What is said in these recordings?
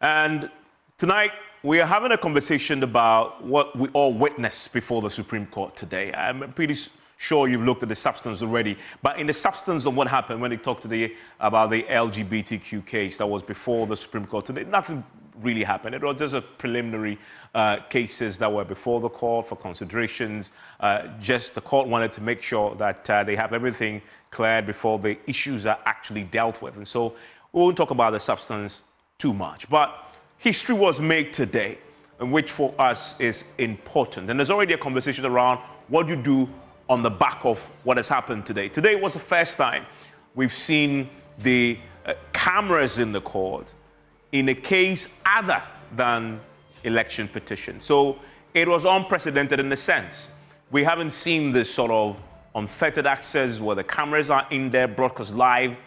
And tonight, we are having a conversation about what we all witnessed before the Supreme Court today. I'm pretty sure you've looked at the substance already. But in the substance of what happened when they talked today about the LGBTQ case that was before the Supreme Court today, nothing really happened. It was just a preliminary cases that were before the court for considerations. Just the court wanted to make sure that they have everything cleared before the issues are actually dealt with. And so we won't talk about the substance too much. But history was made today, which for us is important. And there's already a conversation around what you do on the back of what has happened today. Today was the first time we've seen the cameras in the court in a case other than election petition. So it was unprecedented in a sense. We haven't seen this sort of unfettered access where the cameras are in there, broadcast live,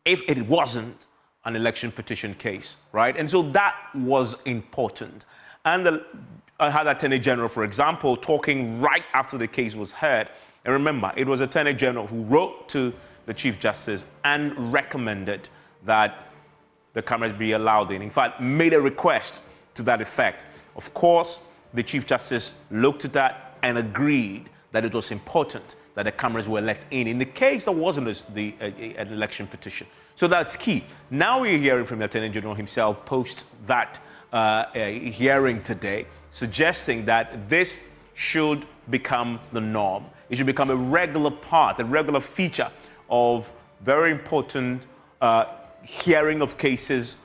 if it wasn't an election petition case, right? And so that was important. And I had Attorney General, for example, talking right after the case was heard. And remember, it was Attorney General who wrote to the Chief Justice and recommended that the cameras be allowed in. In fact, made a request to that effect. Of course, the Chief Justice looked at that and agreed that it was important that the cameras were let in. In the case, there wasn't an election petition. So that's key. Now we're hearing from the Attorney General himself post that hearing today, suggesting that this should become the norm. It should become a regular part, a regular feature of very important hearing of cases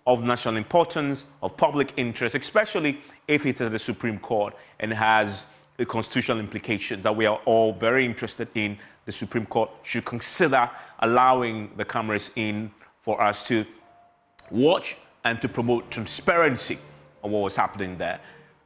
of national importance, of public interest, especially if it's at the Supreme Court and has the constitutional implications that we are all very interested in. The Supreme Court should consider allowing the cameras in for us to watch and to promote transparency of what was happening there.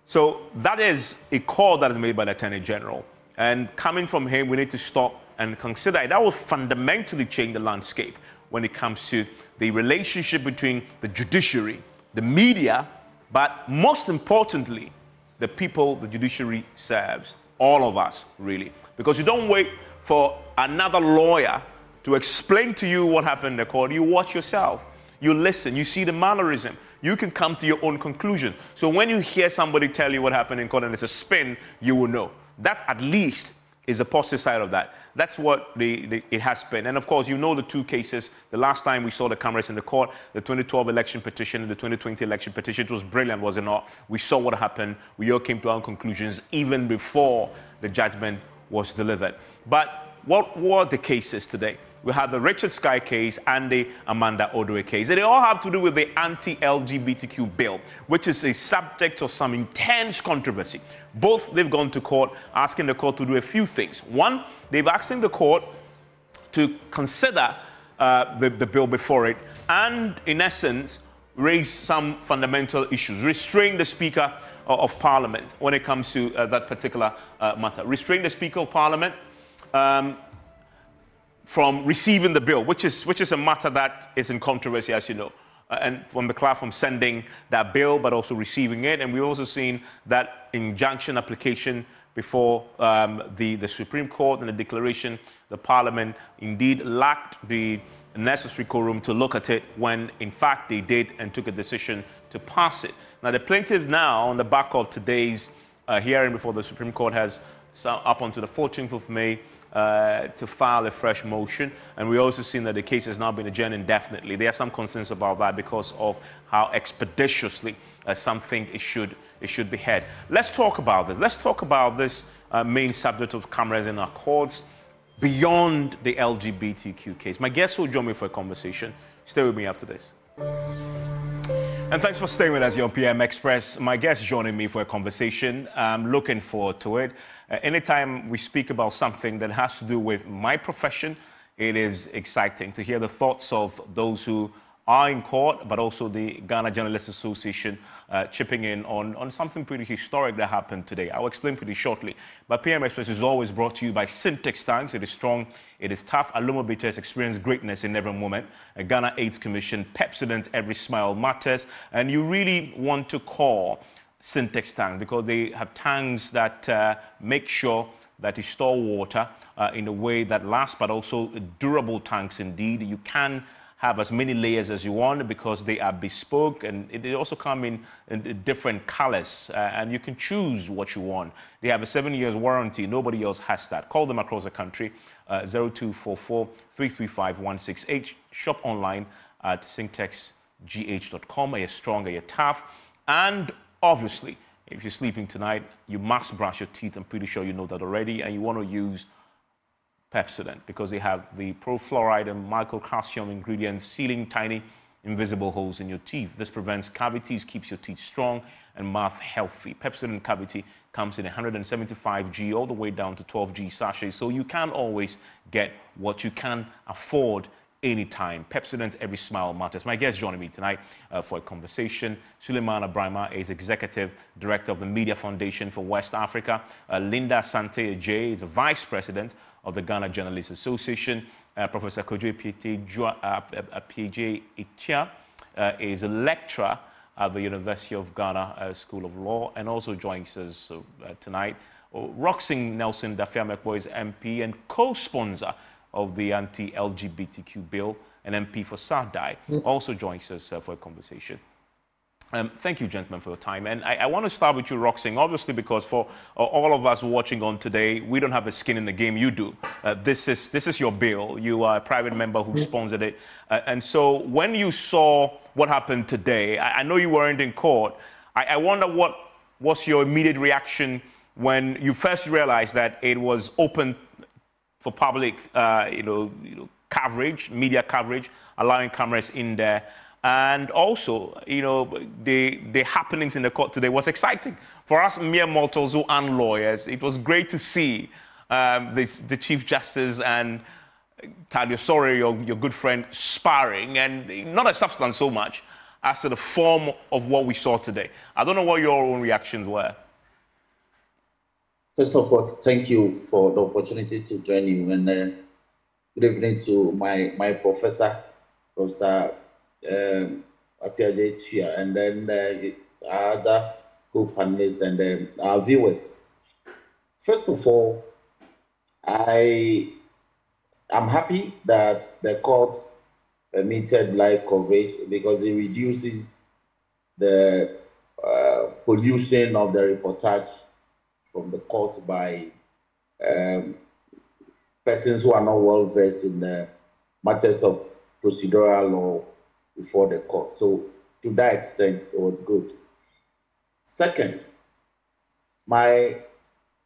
So that is a call that is made by the Attorney General. And coming from him, we need to stop and consider it. That will fundamentally change the landscape when it comes to the relationship between the judiciary, the media, but most importantly, the people the judiciary serves, all of us, really. Because you don't wait for another lawyer to explain to you what happened in the court. You watch yourself. You listen. You see the mannerism. You can come to your own conclusion. So when you hear somebody tell you what happened in court and it's a spin, you will know. That at least is the positive side of that. That's what it has been. And of course, you know the two cases. The last time we saw the cameras in the court, the 2012 election petition and the 2020 election petition, it was brilliant, was it not? We saw what happened. We all came to our conclusions even before the judgment was delivered. But what were the cases today? We had the Richard Sky case and the Amanda Odoi case. They all have to do with the anti-LGBTQ bill, which is a subject of some intense controversy. Both, they've gone to court, asking the court to do a few things. One, they've asked the court to consider the bill before it and, in essence, raise some fundamental issues. Restrain the Speaker of Parliament when it comes to that particular matter. Restrain the Speaker of Parliament from receiving the bill, which is a matter that is in controversy, as you know, and from the clerk from sending that bill, but also receiving it. And we've also seen that injunction application before the Supreme Court and the declaration the Parliament indeed lacked the necessary quorum to look at it when, in fact, they did and took a decision to pass it. Now, the plaintiffs now, on the back of today's hearing before the Supreme Court, has up until the 14th of May to file a fresh motion, and we've also seen that the case has now been adjourned indefinitely. There are some concerns about that because of how expeditiously some think it should be heard. Let's talk about this. Let's talk about this main subject of cameras in our courts beyond the LGBTQ case. My guests will join me for a conversation. Stay with me after this. And thanks for staying with us here on PM Express. My guest joining me for a conversation. I'm looking forward to it. Anytime we speak about something that has to do with my profession, it is exciting to hear the thoughts of those who are in court, but also the Ghana Journalists Association chipping in on something pretty historic that happened today. I'll explain pretty shortly. But PM Express is always brought to you by Syntex Tanks. It is strong, it is tough. Alumobites experience greatness in every moment. A Ghana AIDS Commission, Pepsodent, every smile matters. And you really want to call Syntex tanks because they have tanks that make sure that you store water in a way that lasts, but also durable tanks indeed. You can have as many layers as you want because they are bespoke, and they also come in different colors, and you can choose what you want. They have a 7 years warranty. Nobody else has that. Call them across the country, 0244 335 168. Shop online at syntexgh.com. Are you strong? Are you tough? And obviously, if you're sleeping tonight, you must brush your teeth. I'm pretty sure you know that already. And you want to use Pepsodent because they have the pro-fluoride and microcalcium ingredients sealing tiny invisible holes in your teeth. This prevents cavities, keeps your teeth strong and mouth healthy. Pepsodent Cavity comes in 175G all the way down to 12G sachets, so you can always get what you can afford anytime. Pepsodent, every smile matters. My guest joining me tonight for a conversation, Suleiman Abrahima is Executive Director of the Media Foundation for West Africa. Linda Sante J is the Vice President of the Ghana Journalists Association. Professor Kojo P.J. Itia is a lecturer at the University of Ghana School of Law and also joins us tonight. Roxing Nelson Dafiamekbo is MP and co-sponsor of the anti-LGBTQ bill, an MP for Sadai, also joins us for a conversation. Thank you, gentlemen, for your time. And I want to start with you, Roxing, obviously, because for all of us watching on today, we don't have a skin in the game. You do. This is your bill. You are a private member who sponsored it. And so when you saw what happened today, I know you weren't in court. I wonder what was your immediate reaction when you first realized that it was open for public, coverage, media coverage, allowing cameras in there. And also, the happenings in the court today was exciting. For us mere mortals who aren't lawyers, it was great to see the Chief Justice and Tadio Sore, your good friend, sparring, and not a substance so much as to the form of what we saw today. I don't know what your own reactions were. First of all, thank you for the opportunity to join you. And good evening to my professor, Professor Apiaje Chia, and then our other co-panelists and our viewers. First of all, I'm happy that the court permitted live coverage because it reduces the pollution of the reportage from the court by persons who are not well versed in the matters of procedural law before the court. So to that extent, it was good. Second, my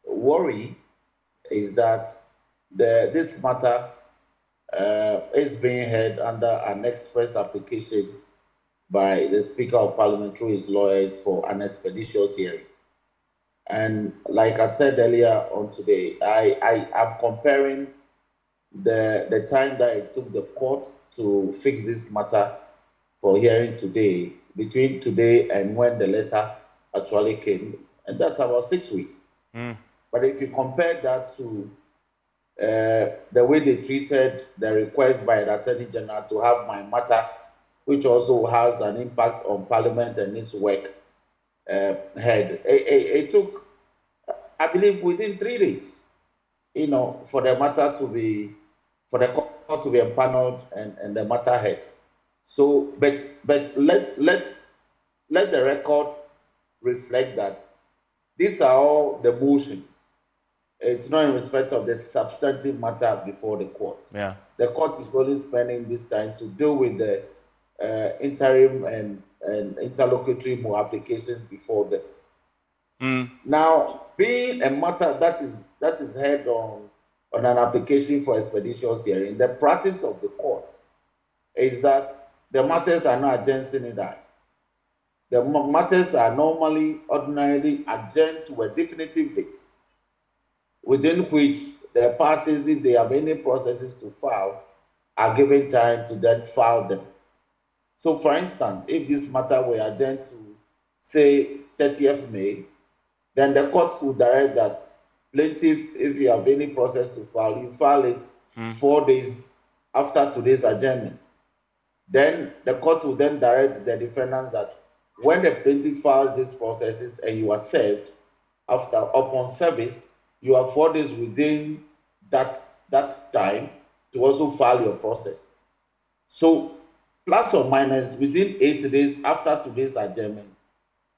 worry is that this matter is being heard under an express application by the Speaker of Parliament through his lawyers for an expeditious hearing. And like I said earlier on today, I am comparing the time that it took the court to fix this matter for hearing today, between today and when the letter actually came, and that's about 6 weeks. But if you compare that to the way they treated the request by the Attorney General to have my matter, which also has an impact on Parliament and its work, it took, I believe, within 3 days, for the matter to be, for the court to be empaneled and the matter heard. So, but let the record reflect that these are all the motions. It's not in respect of the substantive matter before the court. Yeah. The court is only spending this time to deal with the interim and interlocutory applications before them. Now, being a matter that is heard on an application for expeditious hearing, the practice of the court is that the matters are not adjourned sine die. The matters are ordinarily adjourned to a definitive date, within which the parties, if they have any processes to file, are given time to then file them. So, for instance, if this matter were adjourned to, say, 30th May, then the court could direct that plaintiff, if you have any process to file, you file it 4 days after today's adjournment. Then the court will then direct the defendants that when the plaintiff files these processes and you are served upon service, you have 4 days within that time to also file your process. So plus or minus within 8 days after today's adjournment,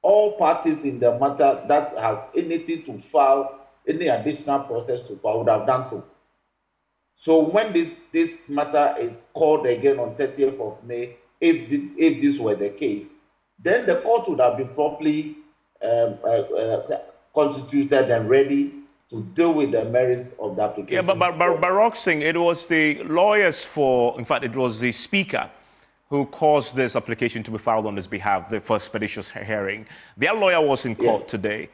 all parties in the matter that have anything to file, any additional process to file, would have done so. So when this matter is called again on 30th of May, if this were the case, then the court would have been properly constituted and ready to deal with the merits of the application. Yeah, but Barok Singh, it was the lawyers in fact, it was the speaker who caused this application to be filed on his behalf, the first expeditious hearing. Their lawyer was in court today,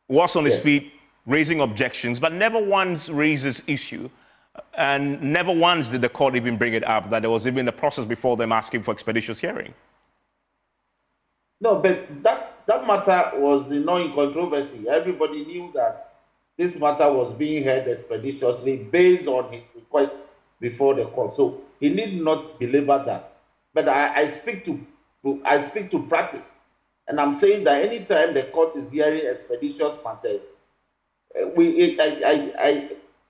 was on his feet raising objections, but never once raised this issue. And never once did the court even bring it up, that there was even a process before them asking for expeditious hearing. No, but that matter was not in controversy. Everybody knew that this matter was being heard expeditiously based on his request before the court. So he need not belabor that. But I speak to practice, and I'm saying that anytime the court is hearing expeditious matters,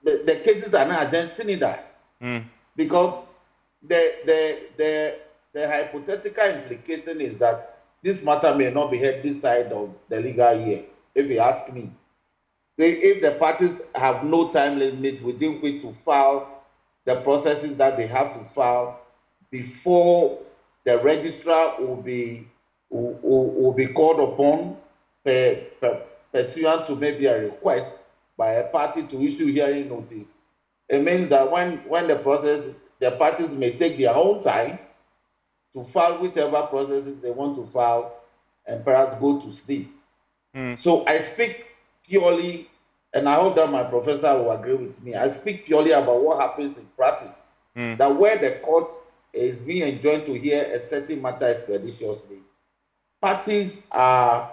the cases are not adjourned sine die, because the hypothetical implication is that this matter may not be heard this side of the legal year. If you ask me, if the parties have no time limit within which to file the processes that they have to file before the registrar will be called upon pursuant to maybe a request by a party to issue hearing notice, it means that when the parties may take their own time to file whichever processes they want to file and perhaps go to sleep. So I speak purely, and I hope that my professor will agree with me, I speak purely about what happens in practice. That where the court is being enjoined to hear a certain matter expeditiously, parties are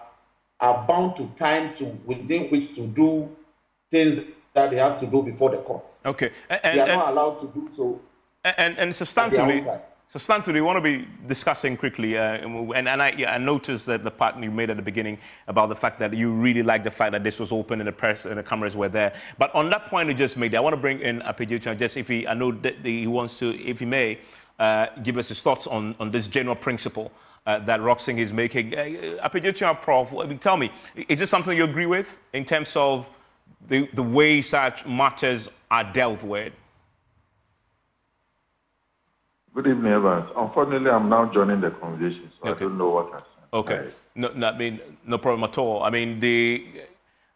bound to time within which to do things that they have to do before the court. Okay. They are not allowed to do so. And substantively, we want to be discussing quickly, and I noticed that the part you made at the beginning about the fact that you really like the fact that this was open and the press and the cameras were there. But on that point you just made, I want to bring in Apediocha, just if I know that he wants to, if he may, give us his thoughts on this general principle that Rock Singh is making. Apediocha, Prof, tell me, is this something you agree with in terms of the way such matters are dealt with? Good evening, Evans. Unfortunately, I'm now joining the conversation, so I don't know what I said. Okay. No problem at all. I mean,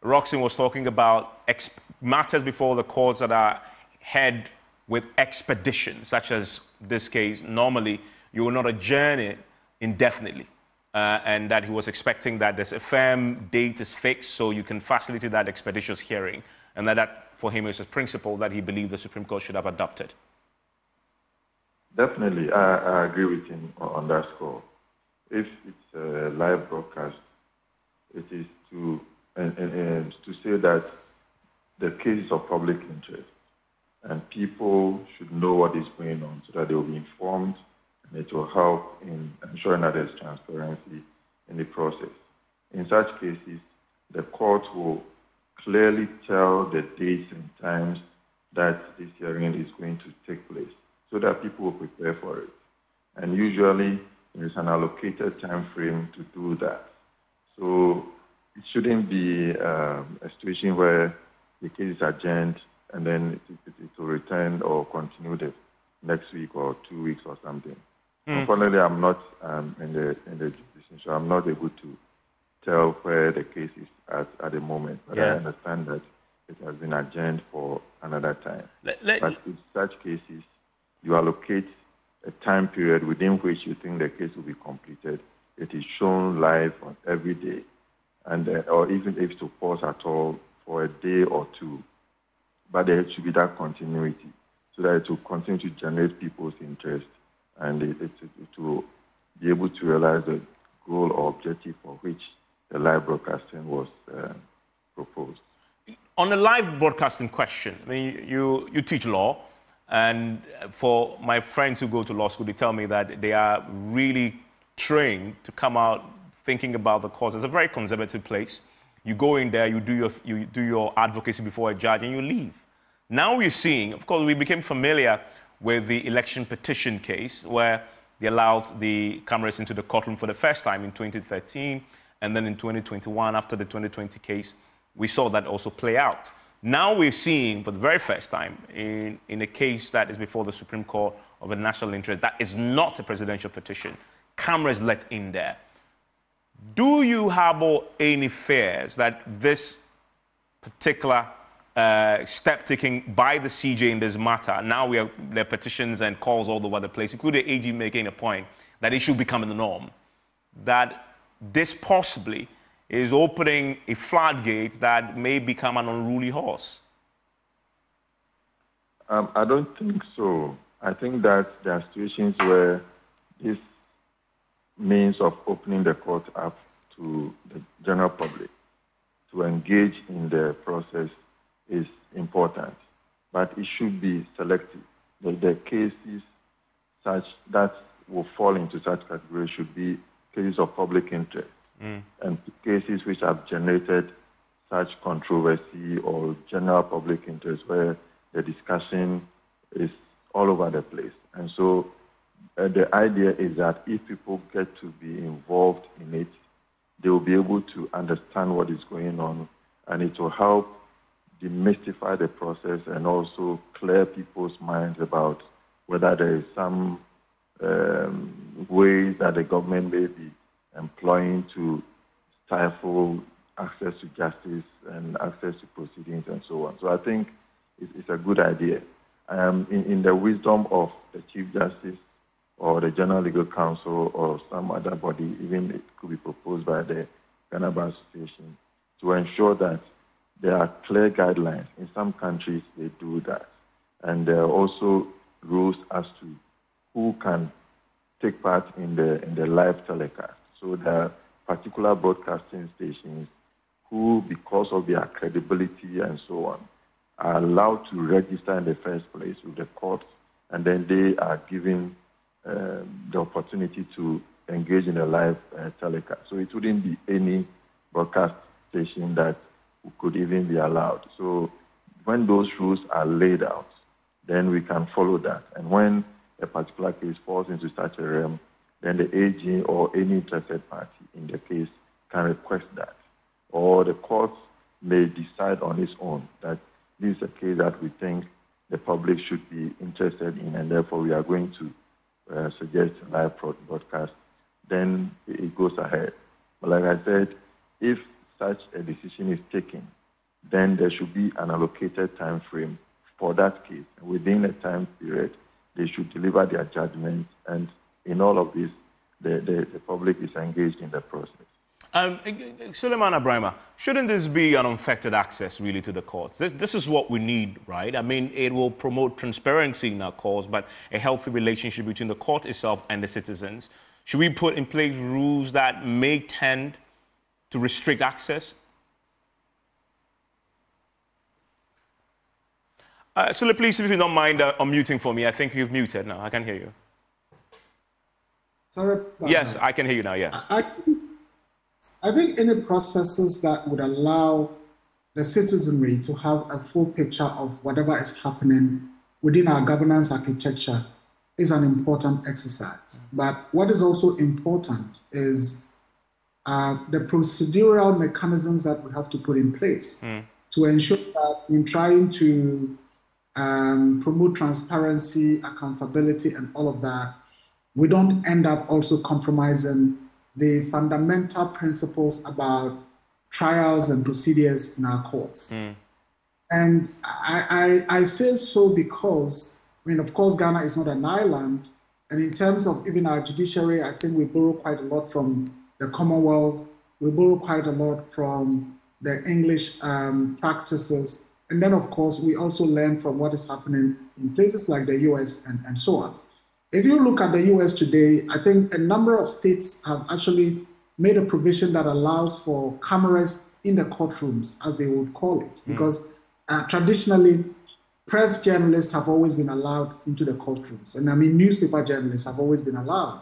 Rock Singh was talking about matters before the courts that are heard with expedition, such as this case. Normally, you will not adjourn it indefinitely. And that he was expecting that there's a firm date is fixed so you can facilitate that expeditious hearing. And that for him is a principle that he believed the Supreme Court should have adopted. Definitely, I agree with him on that score. If it's a live broadcast, it is to say that the case is of public interest and people should know what is going on so that they will be informed, and it will help in ensuring that there's transparency in the process. In such cases, the court will clearly tell the dates and times that this hearing is going to take place, so that people will prepare for it. And usually, there is an allocated time frame to do that. So it shouldn't be a situation where the case is adjourned and then it will return or continue the next week or 2 weeks or something. Unfortunately, I'm not in the jurisdiction, so I'm not able to tell where the case is at the moment. But I understand that it has been adjourned for another time. But in such cases, you allocate a time period within which you think the case will be completed. It is shown live on every day, and or even if to pause at all for a day or two. But there should be that continuity so that it will continue to generate people's interest and it will be able to realize the goal or objective for which the live broadcasting was proposed. On the live broadcasting question, I mean, you teach law. And for my friends who go to law school, they tell me that they are really trained to come out thinking about the cause. It's a very conservative place. You go in there, you do your advocacy before a judge, and you leave. Now we're seeing, of course, we became familiar with the election petition case, where they allowed the cameras into the courtroom for the first time in 2013, and then in 2021, after the 2020 case, we saw that also play out. Now we're seeing, for the very first time, in a case that is before the Supreme Court of a national interest, that is not a presidential petition, cameras let in there. Do you harbor any fears that this particular step taken by the CJ in this matter, now there are petitions and calls all over the place, including the AG making a point that it should become the norm, that this possibly is opening a floodgate that may become an unruly horse? I don't think so. I think that there are situations where this means of opening the court up to the general public to engage in the process is important, but it should be selective. The cases such that will fall into such categories should be cases of public interest and cases which have generated such controversy or general public interest where the discussion is all over the place. And so the idea is that if people get to be involved in it, they will be able to understand what is going on, and it will help demystify the process and also clear people's minds about whether there is some ways that the government may be employing to stifle access to justice and access to proceedings and so on. So I think it's a good idea. In the wisdom of the Chief Justice or the General Legal Counsel or some other body, even it could be proposed by the Ghana Bar Association, to ensure that there are clear guidelines. In some countries, they do that. And there are also rules as to who can take part in the live telecast. So there are particular broadcasting stations who, because of their credibility and so on, are allowed to register in the first place with the court, and then they are given the opportunity to engage in a live telecast. So it wouldn't be any broadcast station that could even be allowed. So when those rules are laid out, then we can follow that. And when a particular case falls into such a realm, then the AG or any interested party in the case can request that. Or the court may decide on its own that this is a case that we think the public should be interested in, and therefore we are going to suggest live broadcast. Then it goes ahead. But like I said, if such a decision is taken, then there should be an allocated time frame for that case. And within a time period, they should deliver their judgment, and in all of this, the public is engaged in the process. Suleiman Abrahima, shouldn't this be an unfettered access really to the courts? This is what we need, right? I mean, it will promote transparency in our courts, but a healthy relationship between the court itself and the citizens. Should we put in place rules that may tend to restrict access? Sule, please, if you don't mind unmuting for me. I think you've muted now. I can hear you. Sorry. Yes, I can hear you now, yeah. I think any processes that would allow the citizenry to have a full picture of whatever is happening within our governance architecture is an important exercise. But what is also important is the procedural mechanisms that we have to put in place to ensure that in trying to promote transparency, accountability, and all of that, we don't end up also compromising the fundamental principles about trials and procedures in our courts. And I say so because, I mean, of course, Ghana is not an island. And in terms of even our judiciary, I think we borrow quite a lot from the Commonwealth. We borrow quite a lot from the English practices. And then, of course, we also learn from what is happening in places like the US and so on. If you look at the US today, I think a number of states have actually made a provision that allows for cameras in the courtrooms, as they would call it, because traditionally, press journalists have always been allowed into the courtrooms. And I mean, newspaper journalists have always been allowed.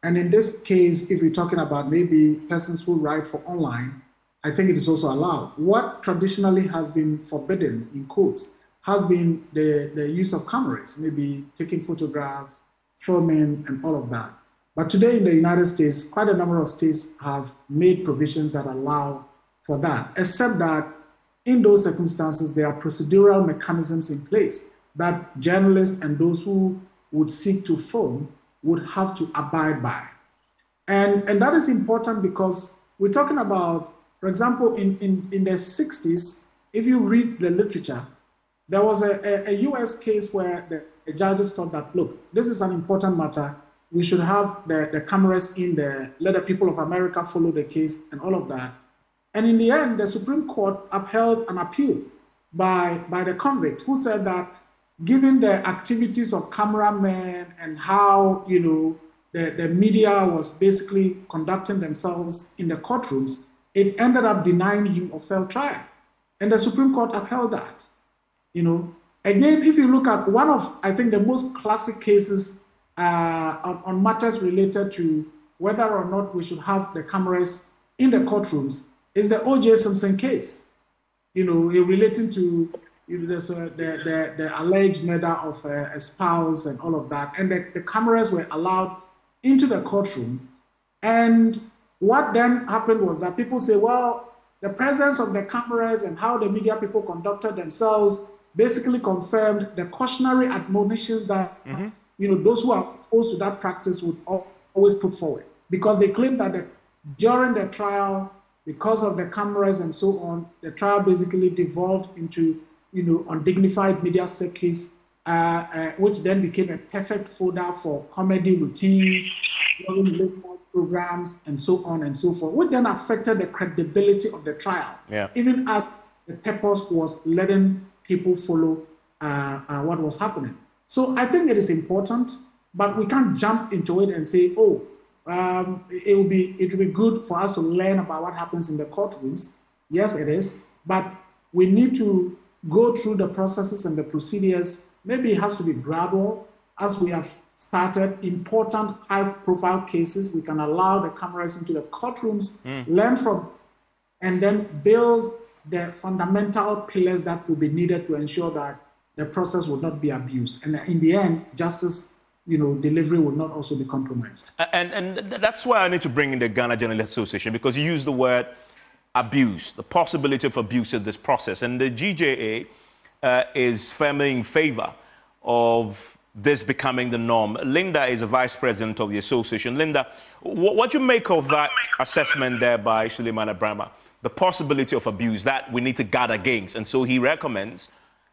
And in this case, if you're talking about maybe persons who write for online, I think it is also allowed. What traditionally has been forbidden, in quotes, has been the use of cameras, maybe taking photographs, filming, and all of that. But today in the United States, quite a number of states have made provisions that allow for that, except that in those circumstances, there are procedural mechanisms in place that journalists and those who would seek to film would have to abide by. And that is important because we're talking about, for example, in the 60s, if you read the literature, there was a US case where the judges thought that, look, this is an important matter. We should have the cameras in there, let the people of America follow the case and all of that. And in the end, the Supreme Court upheld an appeal by the convict who said that given the activities of cameramen and how, the media was basically conducting themselves in the courtrooms, it ended up denying him a fair trial. And the Supreme Court upheld that. Again, if you look at one of, I think, the most classic cases on matters related to whether or not we should have the cameras in the courtrooms is the O.J. Simpson case, relating to the alleged murder of a spouse and all of that. And the cameras were allowed into the courtroom. And what then happened was that people say, well, the presence of the cameras and how the media people conducted themselves basically confirmed the cautionary admonitions that those who are opposed to that practice would always put forward, because they claim that during the trial, because of the cameras and so on, the trial basically devolved into undignified media circus, which then became a perfect fodder for comedy routines, late night programs, and so on and so forth, which then affected the credibility of the trial, even as the purpose was letting people follow what was happening. So I think it is important, but we can't jump into it and say, it will be good for us to learn about what happens in the courtrooms. Yes, it is, but we need to go through the processes and the procedures. Maybe it has to be gradual. As we have started important high-profile cases, we can allow the cameras into the courtrooms, learn from, and then build the fundamental pillars that will be needed to ensure that the process will not be abused. And in the end, justice delivery will not also be compromised. And that's why I need to bring in the Ghana Journalists Association, because you use the word abuse, the possibility of abuse in this process. And the GJA is firmly in favor of this becoming the norm. Linda is the vice president of the association. Linda, what do you make of that assessment there by Suleiman Abrahama? The possibility of abuse that we need to guard against. And so he recommends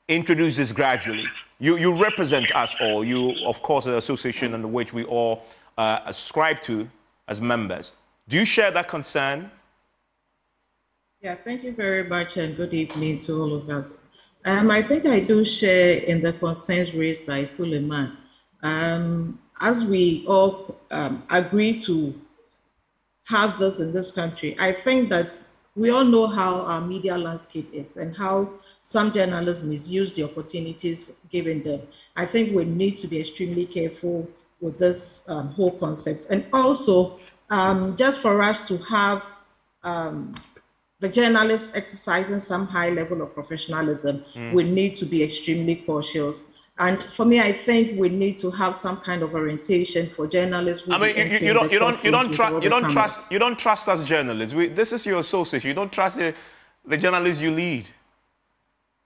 introduce this gradually. You represent us all. You, of course, an association in which we all ascribe to as members. Do you share that concern? Yeah, thank you very much, and good evening to all of us. I think I do share in the concerns raised by Suleiman. As we all agree to have this in this country, I think that we all know how our media landscape is and how some journalists misuse the opportunities given them. I think we need to be extremely careful with this whole concept. And also, just for us to have the journalists exercising some high level of professionalism, we need to be extremely cautious. And for me, I think we need to have some kind of orientation for journalists. I mean, you don't trust us journalists. This is your association. You don't trust the journalists you lead.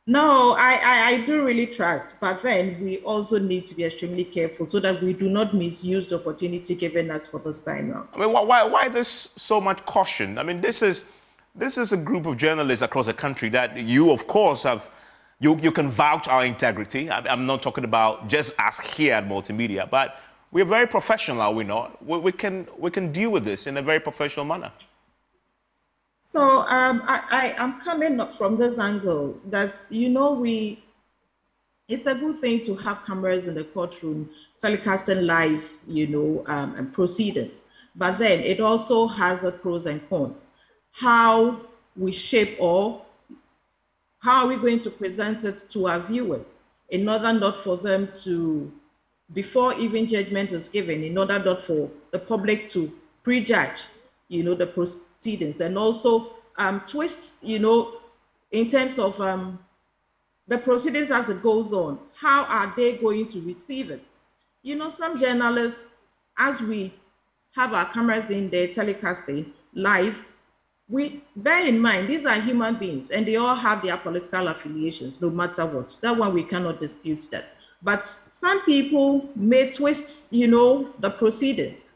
No, I do really trust, but then we also need to be extremely careful so that we do not misuse the opportunity given us for this time now. I mean, why there's so much caution? I mean, this is a group of journalists across the country that you, of course, have. You can vouch our integrity. I'm not talking about just us here at Multimedia, but we're very professional, are we not? We can deal with this in a very professional manner. So I'm coming up from this angle that, it's a good thing to have cameras in the courtroom telecasting live, and proceedings. But then it also has the pros and cons. How we shape or how are we going to present it to our viewers in order not for them to, before even judgment is given, in order not for the public to prejudge, the proceedings, and also twist, in terms of the proceedings as it goes on, how are they going to receive it? Some journalists, as we have our cameras in there telecasting live, we bear in mind these are human beings and they all have their political affiliations, no matter what. That one we cannot dispute that. But some people may twist, the proceedings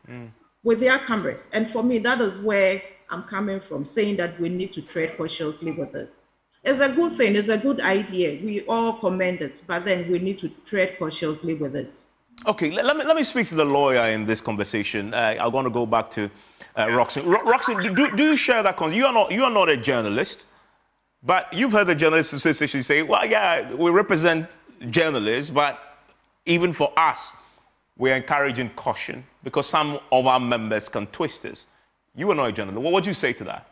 with their cameras. And for me, that is where I'm coming from, saying that we need to tread cautiously with this. It's a good thing, it's a good idea. We all commend it, but then we need to tread cautiously with it. Okay, let me speak to the lawyer in this conversation. I'm going to go back to Roxy. Roxy, do you share that? You are not a journalist, but you've heard the Journalists Association say, well, yeah, we represent journalists, but even for us, we're encouraging caution because some of our members can twist us. You are not a journalist. What would you say to that?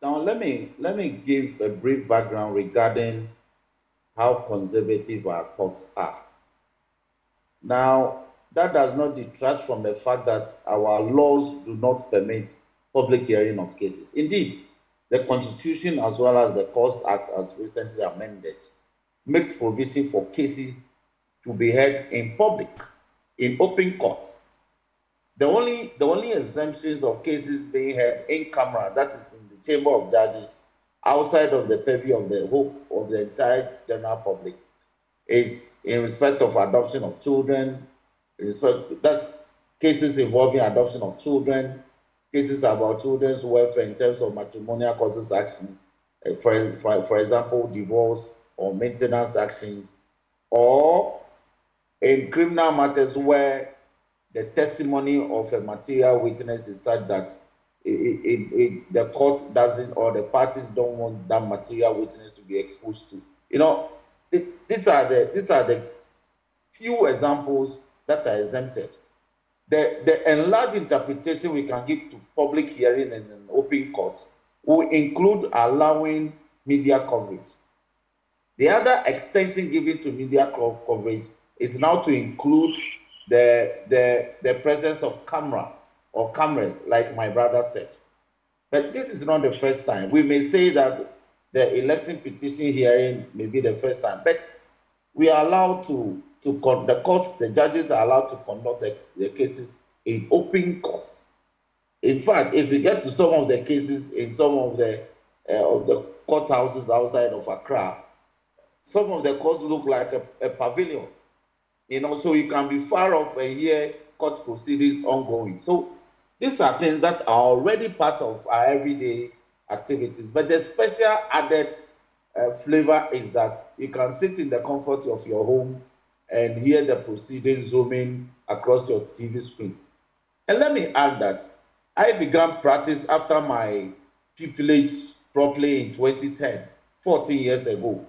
Now, let me give a brief background regarding how conservative our courts are. Now, that does not detract from the fact that our laws do not permit public hearing of cases. Indeed, the Constitution as well as the Courts Act, as recently amended, makes provision for cases to be heard in public, in open court. The only exemptions of cases being heard in camera, that is in the Chamber of Judges, outside of the purview of the whole of the entire general public, is in respect of adoption of children. That's cases involving adoption of children, cases about children's welfare in terms of matrimonial causes actions, for example, divorce or maintenance actions, or in criminal matters where the testimony of a material witness is such that the court doesn't or the parties don't want that material witness to be exposed to. These are the few examples that are exempted. The enlarged interpretation we can give to public hearing in an open court will include allowing media coverage. The other extension given to media coverage is now to include the presence of camera or cameras, like my brother said. But this is not the first time. We may say that the election petition hearing may be the first time, but we are allowed the judges are allowed to conduct the cases in open courts. In fact, if we get to some of the cases in some of the courthouses outside of Accra, some of the courts look like a pavilion, so you can be far off and hear court proceedings ongoing. So these are things that are already part of our everyday activities. But the special added flavor is that you can sit in the comfort of your home and hear the proceedings zooming across your TV screens. And let me add that I began practice after my pupillage properly in 2010, 14 years ago.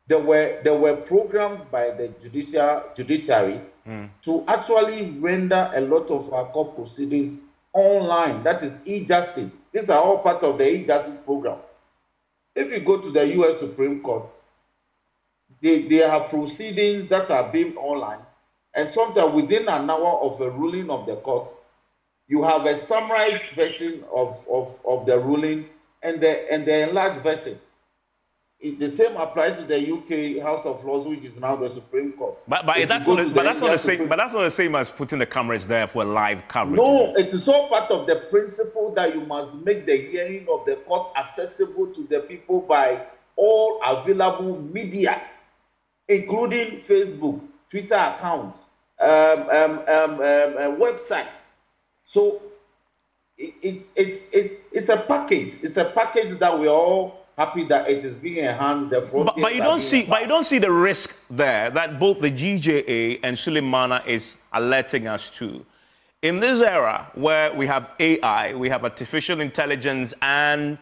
There were programs by the judiciary to actually render a lot of our court proceedings online. That is e-justice. These are all part of the e-justice program. If you go to the U.S. Supreme Court, they have proceedings that are being online, and sometimes within an hour of a ruling of the court, you have a summarized version of the ruling and the enlarged version. The same applies to the UK House of Lords, which is now the Supreme Court. But that's not the same as putting the cameras there for live coverage. No, it is all part of the principle that you must make the hearing of the court accessible to the people by all available media, including Facebook, Twitter accounts, websites. So it's a package. It's a package that we all happy that it is being enhanced. But you don't see the risk there that both the GJA and Suleimana is alerting us to. In this era where we have AI, we have artificial intelligence and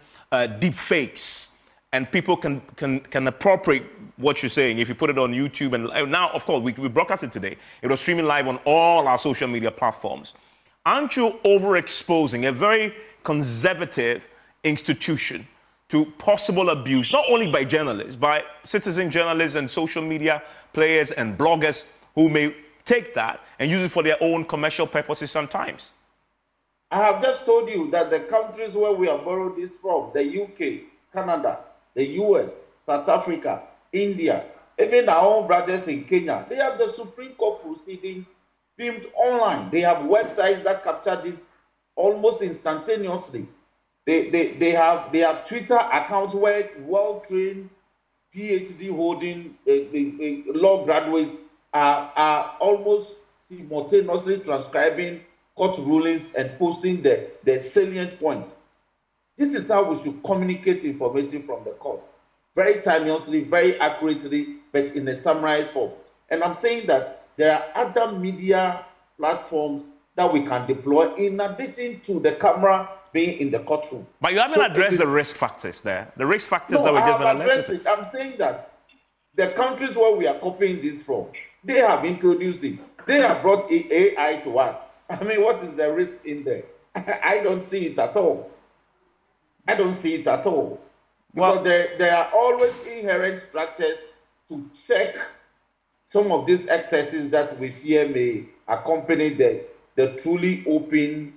deep fakes, and people can appropriate what you're saying if you put it on YouTube. And now, of course, we broadcast it today. It was streaming live on all our social media platforms. Aren't you overexposing a very conservative institution to possible abuse, not only by journalists, by citizen journalists and social media players and bloggers who may take that and use it for their own commercial purposes sometimes? I have just told you that the countries where we have borrowed this from, the UK, Canada, the US, South Africa, India, even our own brothers in Kenya, they have the Supreme Court proceedings beamed online. They have websites that capture this almost instantaneously. They have Twitter accounts where well-trained PhD holding law graduates are almost simultaneously transcribing court rulings and posting the salient points. This is how we should communicate information from the courts. Very timeously, very accurately, but in a summarized form. And I'm saying that there are other media platforms that we can deploy in addition to the camera being in the courtroom. But you haven't addressed the risk factors there. The risk factors that we just been addressed it. I'm saying that the countries where we are copying this from, they have introduced it. They have brought AI to us. I mean, what is the risk in there? I don't see it at all. I don't see it at all. Because there are always inherent structures to check some of these excesses that we fear may accompany the truly open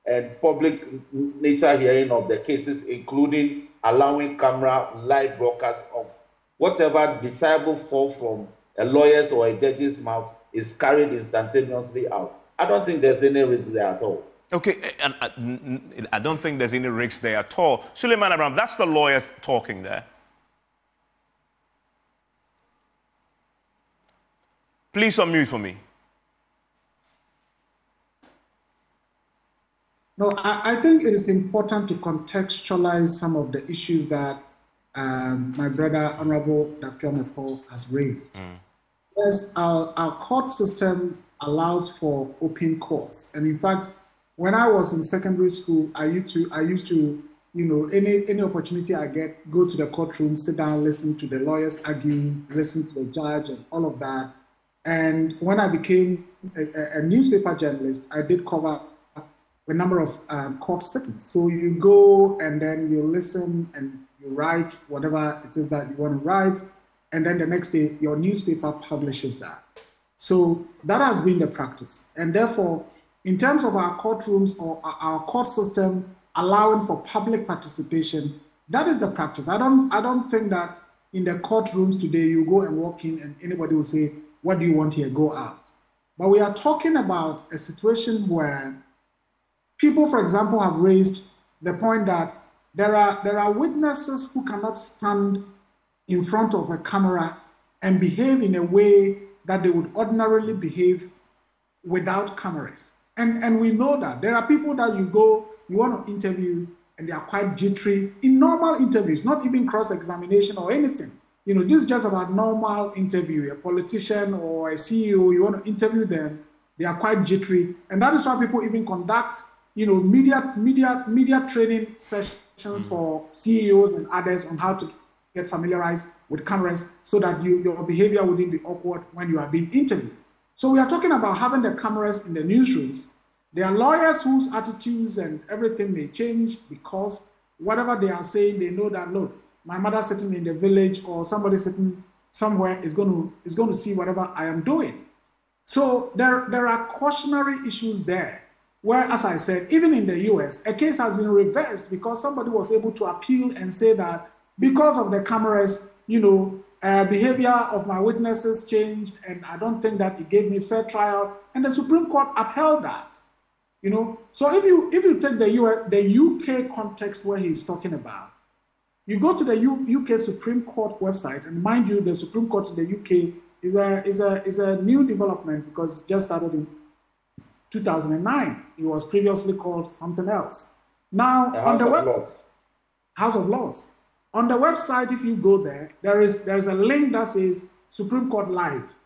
and public nature hearing of the cases, including allowing camera live broadcast of whatever desirable fall from a lawyer's or a judge's mouth is carried instantaneously out. I don't think there's any risk there at all. Okay, and I don't think there's any risk there at all. Suleiman Abraham, that's the lawyers talking there. Please unmute for me. No, I think it is important to contextualize some of the issues that my brother, Honorable Dafiome Paul, has raised. Yes, our court system allows for open courts. And in fact, when I was in secondary school, I used to, you know, any opportunity I get, go to the courtroom, sit down, listen to the lawyers argue, listen to the judge and all of that. And when I became a newspaper journalist, I did cover a number of court sittings. So you go and then you listen and you write whatever it is that you want to write. And then the next day, your newspaper publishes that. So that has been the practice. And therefore, in terms of our courtrooms or our court system allowing for public participation, that is the practice. I don't think that in the courtrooms today, you go and walk in and anybody will say, what do you want here? Go out. But we are talking about a situation where people, for example, have raised the point that there are witnesses who cannot stand in front of a camera and behave in a way that they would ordinarily behave without cameras. And we know that. There are people that you want to interview, and they are quite jittery in normal interviews, not even cross-examination or anything. You know, this is just about normal interview. A politician or a CEO, you want to interview them, they are quite jittery. And that is why people even conduct, you know, media training sessions for CEOs and others on how to get familiarized with cameras so that your behavior wouldn't be awkward when you are being interviewed. So we are talking about having the cameras in the newsrooms. There are lawyers whose attitudes and everything may change because whatever they are saying, they know that, look, my mother sitting in the village or somebody sitting somewhere is going to see whatever I am doing. So there are cautionary issues there where, as I said, even in the US, a case has been reversed because somebody was able to appeal and say that because of the cameras, you know, behavior of my witnesses changed, and I don't think that it gave me fair trial, and the Supreme Court upheld that. You know, so if you take the UK context where he's talking about, you go to the UK Supreme Court website, and mind you, the Supreme Court in the UK is a new development because it just started in 2009. It was previously called something else. Now on the website, House of Lords. On the website, if you go there, there's a link that says Supreme Court Live,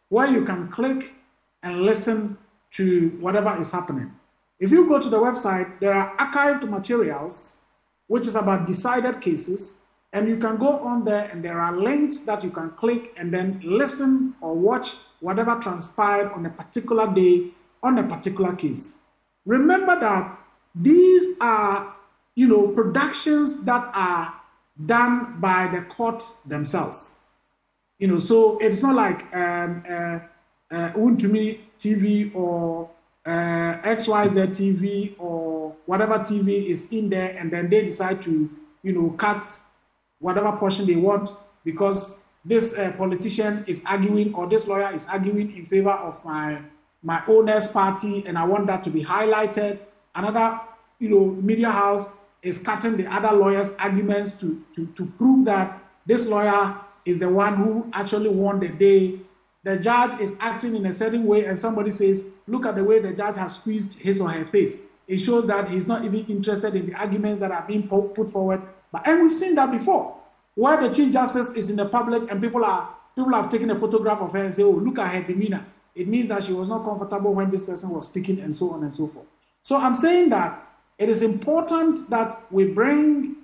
where you can click and listen to whatever is happening. If you go to the website, there are archived materials, which is about decided cases, and you can go on there and there are links that you can click and then listen or watch whatever transpired on a particular day on a particular case. Remember that these are, you know, productions that are done by the court themselves. You know, so it's not like Untumi TV or XYZ TV or whatever TV is in there, and then they decide to, you know, cut whatever portion they want because this politician is arguing or this lawyer is arguing in favor of my my owner's party, and I want that to be highlighted. Another, media house is cutting the other lawyer's arguments to prove that this lawyer is the one who actually won the day. The judge is acting in a certain way, and somebody says, look at the way the judge has squeezed his or her face. It shows that he's not even interested in the arguments that are being put forward. And we've seen that before, where the Chief Justice is in the public and people have taken a photograph of her and say, oh, look at her demeanor. It means that she was not comfortable when this person was speaking, and so on and so forth. So I'm saying that it is important that we bring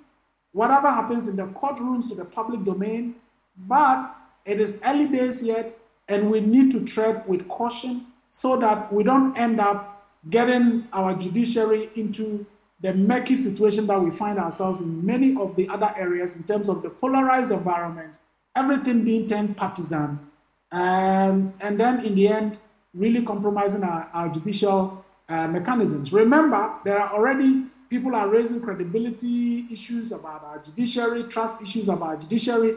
whatever happens in the courtrooms to the public domain, but it is early days yet, and we need to tread with caution so that we don't end up getting our judiciary into the murky situation that we find ourselves in many of the other areas in terms of the polarized environment, everything being turned partisan, and then in the end, really compromising our judicial mechanisms. Remember, there are already people are raising credibility issues about our judiciary, trust issues about our judiciary,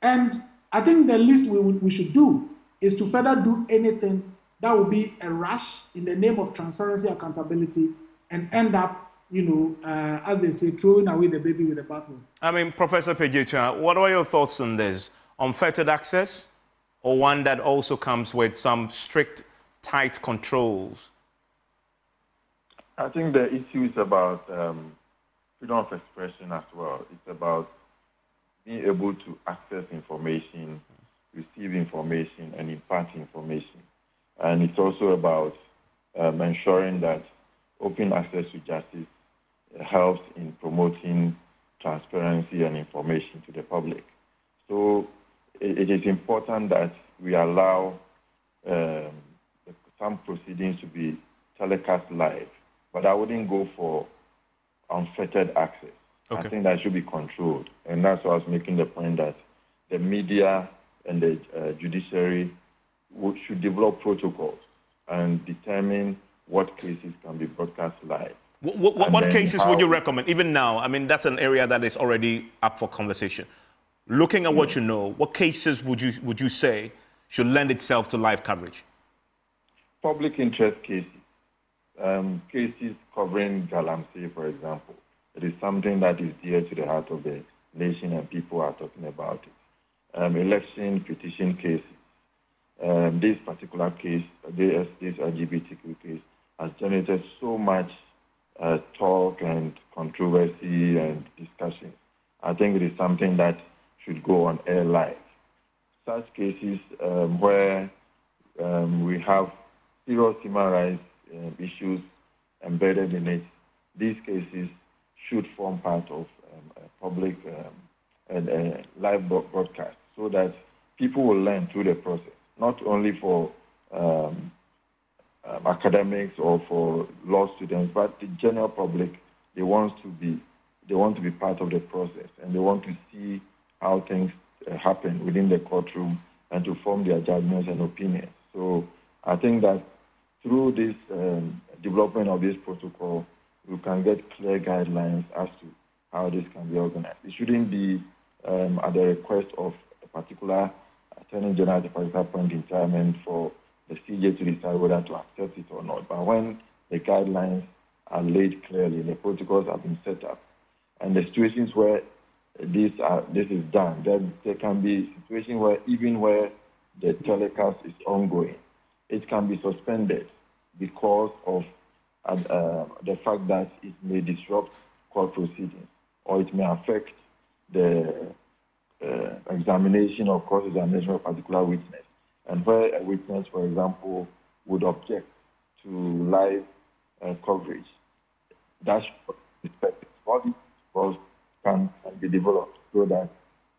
and I think the least we should do is to further do anything that will be a rush in the name of transparency, accountability, and end up, as they say, throwing away the baby with the bathwater. I mean, Professor Pejetua, what are your thoughts on this? Unfettered access, or one that also comes with some strict, tight controls? I think the issue is about freedom of expression as well. It's about being able to access information, receive information, and impart information. And it's also about ensuring that open access to justice helps in promoting transparency and information to the public. So it is important that we allow some proceedings to be telecast live, but I wouldn't go for unfettered access. Okay. I think that should be controlled. And that's why I was making the point that the media and the judiciary should develop protocols and determine what cases can be broadcast live. What cases would you recommend? Even now, I mean, that's an area that is already up for conversation. Looking at what you know, what cases would you say should lend itself to live coverage? Public interest cases. Cases covering Galamsey, for example. It is something that is dear to the heart of the nation, and people are talking about it. Election petition cases. This particular case, this LGBTQ case, has generated so much talk and controversy and discussion. I think it is something that should go on air live. Such cases where we have serious human rights issues embedded in it, these cases should form part of a public live broadcast so that people will learn through the process, not only for academics or for law students, but the general public. They want to be part of the process, and they want to see how things happen within the courtroom and to form their judgments and opinions. So I think that through this development of this protocol, we can get clear guidelines as to how this can be organized. It shouldn't be at the request of a particular Attorney General at a particular point in time and for the CJ to decide whether to accept it or not. But when the guidelines are laid clearly, the protocols have been set up, and the situations where this is done, there can be situations where the telecast is ongoing, it can be suspended because of the fact that it may disrupt court proceedings, or it may affect the examination or cross-examination of a particular witness. And where a witness, for example, would object to live coverage, that should be respected. All these protocols can be developed so that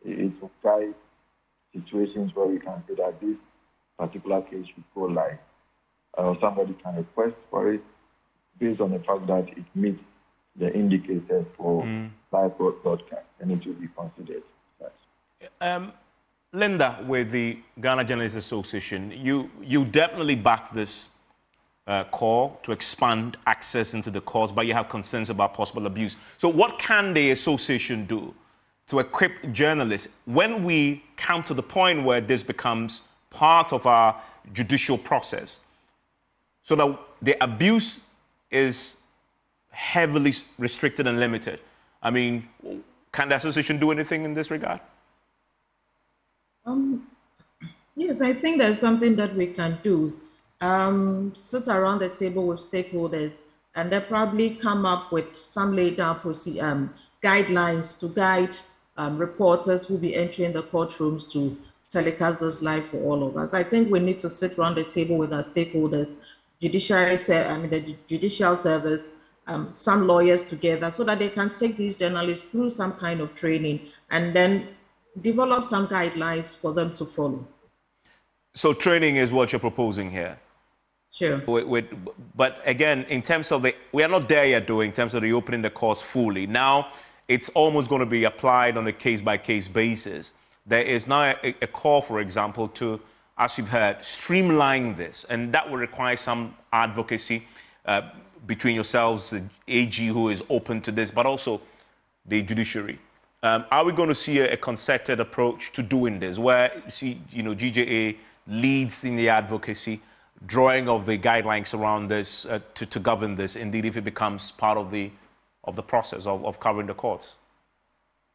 it will guide situations where we can say that this particular case should go live. Somebody can request for it based on the fact that it meets the indicators for live broadcast, and it will be considered. Linda, with the Ghana Journalists Association, you definitely back this call to expand access into the courts, but you have concerns about possible abuse. So what can the association do to equip journalists when we come to the point where this becomes part of our judicial process? So that the abuse is heavily restricted and limited. I mean, can the association do anything in this regard? Yes, I think there's something that we can do. Sit around the table with stakeholders and then probably come up with some laid down guidelines to guide reporters who will be entering the courtrooms to telecast this live for all of us. I think we need to sit around the table with our stakeholders, the judicial service, some lawyers together, so that they can take these journalists through some kind of training and then develop some guidelines for them to follow. So training is what you're proposing here? Sure. But again, in terms of we are not there yet, in terms of reopening the courts fully. Now, it's almost going to be applied on a case-by-case basis. There is now a call, for example, to, as you've heard, streamline this. And that will require some advocacy between yourselves, the AG who is open to this, but also the judiciary. Are we going to see a concerted approach to doing this, where GJA leads in the advocacy, drawing of the guidelines around this to govern this, indeed, if it becomes part of the process of covering the courts?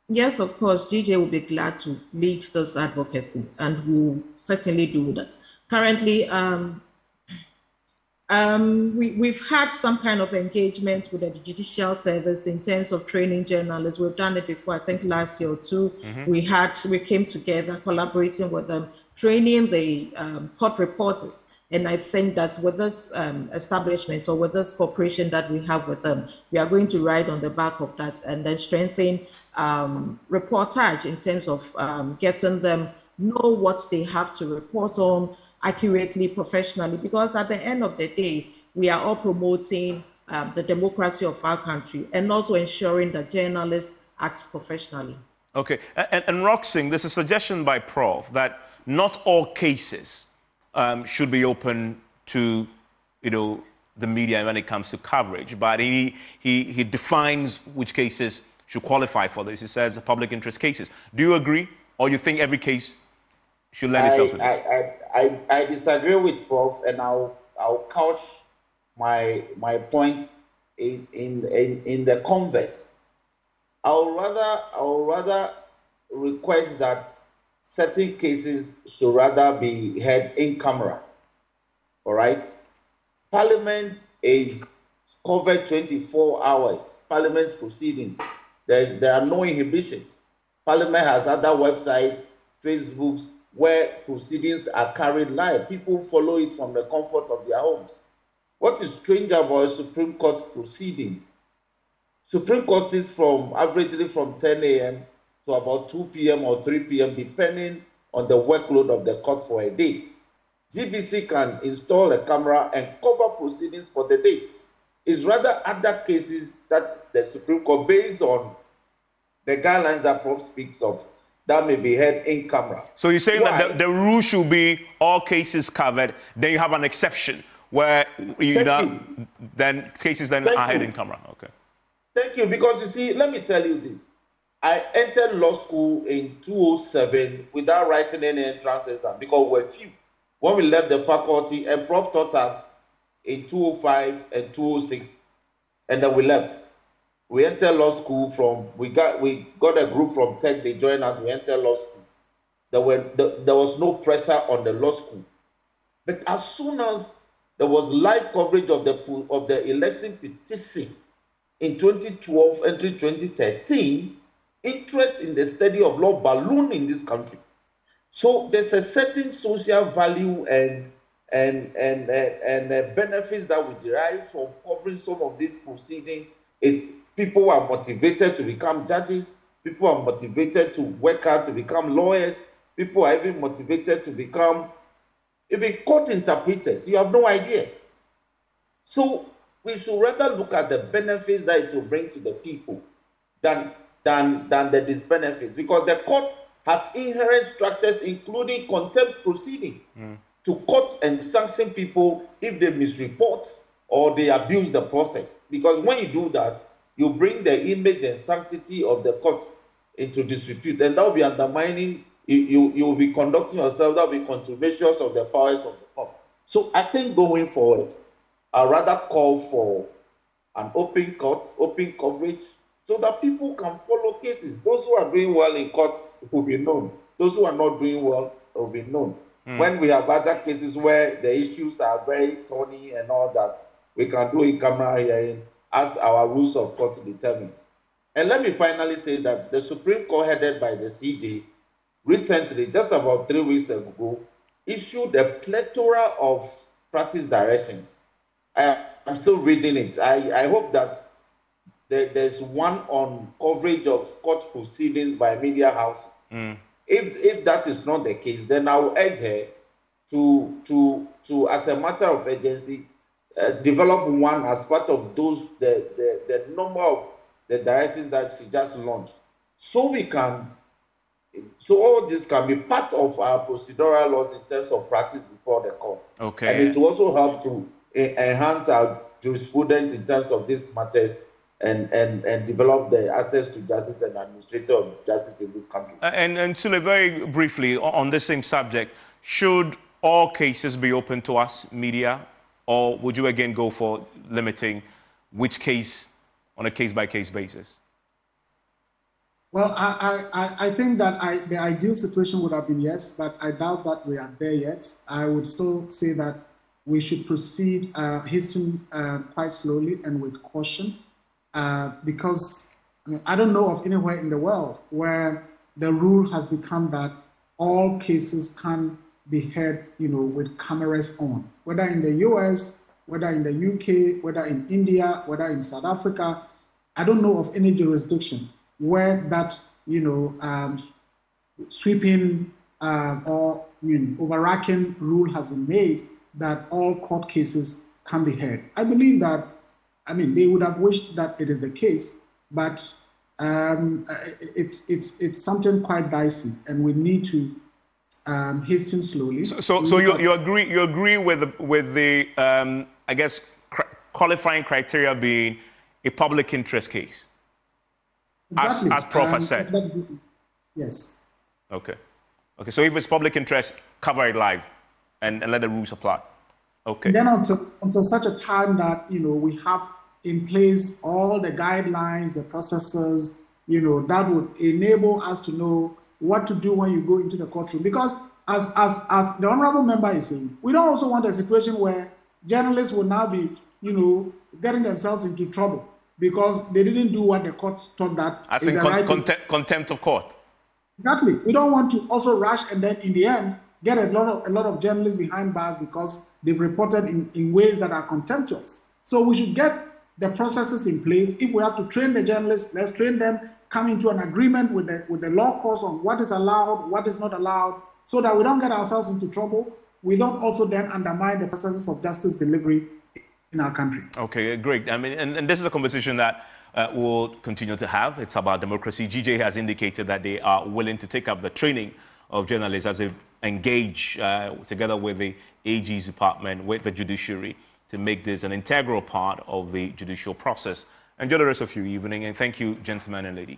Yes, of course, GJ will be glad to lead this advocacy, and will certainly do that. Currently, we've had some kind of engagement with the judicial service in terms of training journalists. We've done it before, I think last year or two. Mm-hmm. We came together, collaborating with them, training the court reporters. And I think that with this establishment, or with this cooperation that we have with them, we are going to ride on the back of that and then strengthen reportage in terms of getting them know what they have to report on accurately, professionally, because at the end of the day, we are all promoting the democracy of our country and also ensuring that journalists act professionally. Okay. And Roxing, there's a suggestion by Prof that not all cases should be open to, the media when it comes to coverage, but he defines which cases should qualify for this. He says the public interest cases. Do you agree, or you think every case should lend itself to this? I disagree with Prof, and I'll couch my point in the converse. I'll rather request that certain cases should rather be heard in camera. All right? Parliament is covered 24 hours. Parliament's proceedings. There are no inhibitions. Parliament has other websites, Facebooks, where proceedings are carried live. People follow it from the comfort of their homes. What is strange about Supreme Court proceedings? Supreme Court sits averagely from 10 a.m. to about 2 p.m. or 3 p.m., depending on the workload of the court for a day. GBC can install a camera and cover proceedings for the day. It's rather other cases that the Supreme Court, based on the guidelines that Prof speaks of, that may be heard in camera. So you're saying that the rule should be all cases covered, then you have an exception where then cases then are heard in camera. Okay. Thank you, because you see, let me tell you this. I entered law school in 2007 without writing any entrance exam because we were few. When we left the faculty, and Prof taught us in 2005 and 2006, and then we left. We entered law school we got a group from Tech, they joined us, we entered law school. There was no pressure on the law school. But as soon as there was live coverage of the election petition in 2012 and 2013, interest in the study of law ballooned in this country. So there's a certain social value and benefits that we derive from covering some of these proceedings. People are motivated to become judges. People are motivated to work hard to become lawyers. People are even motivated to become even court interpreters. You have no idea. So we should rather look at the benefits that it will bring to the people than the disbenefits, because the court has inherent structures, including contempt proceedings, to court and sanction people if they misreport or they abuse the process. Because when you do that, you bring the image and sanctity of the court into disrepute, and that will be undermining. You will be conducting yourself, that will be contumacious of the powers of the court. So I think going forward, I rather call for an open court, open coverage, so that people can follow cases. Those who are doing well in court will be known. Those who are not doing well will be known. When we have other cases where the issues are very thorny and all that, we can do in-camera hearing as our rules of court determine. And let me finally say that the Supreme Court, headed by the CJ, recently, just about 3 weeks ago, issued a plethora of practice directions. I'm still reading it. I hope that there's one on coverage of court proceedings by media house. If that is not the case, then I will urge her to as a matter of urgency, develop one as part of those the number of the directions that she just launched, so all this can be part of our procedural laws in terms of practice before the courts. Okay. And it will also help to enhance our jurisprudence in terms of these matters and develop the access to justice and administrator of justice in this country. And Sule, very briefly, on this same subject, should all cases be open to us, media, or would you again go for limiting which case on a case-by-case basis? Well, I think that the ideal situation would have been yes, but I doubt that we are there yet. I would still say that we should proceed hasten quite slowly and with caution, because I don't know of anywhere in the world where the rule has become that all cases can be heard, with cameras on, whether in the US, whether in the UK, whether in India, whether in South Africa. I don't know of any jurisdiction where that, sweeping or overarching rule has been made that all court cases can be heard. I believe that, they would have wished that it is the case, but it's something quite dicey, and we need to hasten slowly. So you agree with the I guess qualifying criteria being a public interest case, exactly. as Prof has said. Yes. Okay. So if it's public interest, cover it live, and let the rules apply. Okay. Then until such a time that we have in place all the guidelines, the processes, that would enable us to know what to do when you go into the courtroom. Because as the honorable member is saying, we don't also want a situation where journalists will now be, getting themselves into trouble because they didn't do what the court thought that as is in the right contempt of court. Exactly. We don't want to also rush and then in the end get a lot of journalists behind bars because they've reported in ways that are contemptuous. So we should get the processes in place. If we have to train the journalists, let's train them, come into an agreement with the law courts on what is allowed, what is not allowed, so that we don't get ourselves into trouble. We don't also then undermine the processes of justice delivery in our country. Okay, great. And this is a conversation that we'll continue to have. It's about democracy. GJ has indicated that they are willing to take up the training of journalists as they engage together with the AG's department, with the judiciary, to make this an integral part of the judicial process. Enjoy the rest of your evening, and thank you, gentlemen and lady.